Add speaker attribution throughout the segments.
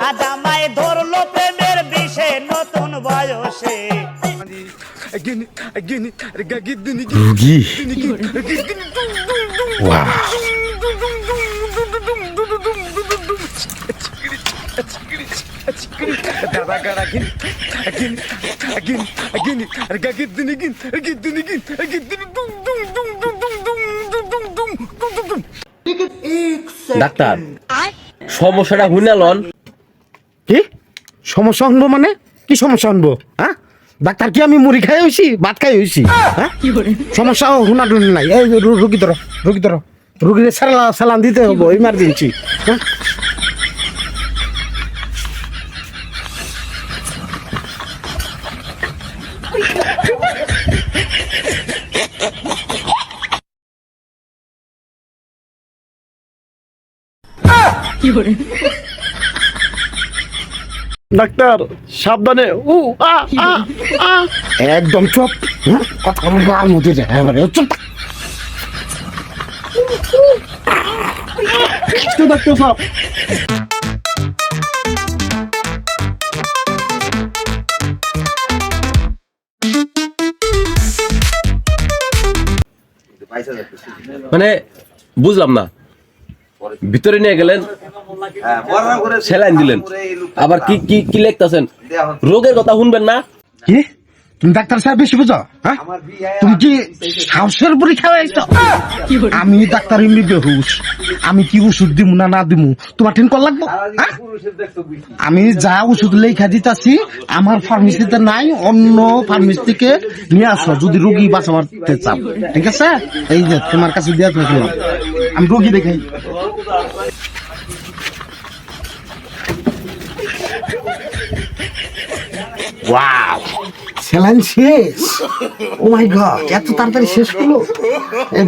Speaker 1: আজামাই ধরলো প্রেমের বিষে নতুন বয়সে।
Speaker 2: রুগী ওয়াও
Speaker 3: ডাক্তার সমস্যাটা হুইনালন।
Speaker 2: কি সমস্যা আনবো মানে কি সমস্যা আনবো? হ্যাঁ ডাক্তার কি আমি মুড়ি খাই হইছি ভাত খাই হইছি? হ্যাঁ সমস্যা হুনাটুনি নাই। এই রুগী ধরো রুগীর সালান দিতে হবো ইমার্জেন্সি। হ্যাঁ ডাক্তার সাবধানে উ আ আ আ একদম চুপ। কথা বলার মধ্যে যায় এবারে চুপ। ডাক্তার সাহেব
Speaker 3: মানে বুঝলাম না, ভিতরে নিয়ে গেলেন স্যালাইন দিলেন, আবার কি কি কি লিখতেছেন? রোগের কথা শুনবেন না?
Speaker 2: কি তুমি ডাক্তার সাহেব বেশি বুঝো? হ্যাঁ তুমি কি সাহসের পরীক্ষা হয়েছো? আমি ডাক্তার এমনি বেহুশ, আমি কি ওষুধ দিমু না না দিমু তোমার টেন কল লাগবো? আমি যা ওষুধ লেখা দিতাছি আমার ফার্মেসিতে নাই, অন্য ফার্মেসি থেকে নিয়ে আসো যদি রোগী বাঁচাতে চাও। ঠিক আছে এই যে তোমার কাছে দিয়ে থাকলাম, আমি রোগী দেখাই। ওয়াও স্যালাইন শেষ। ও মাই গড এত তাড়াতাড়ি শেষ হলো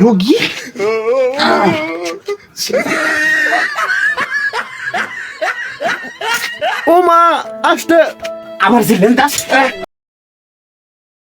Speaker 2: রোগী। ও মা আসতে আবার সিলেন্ডার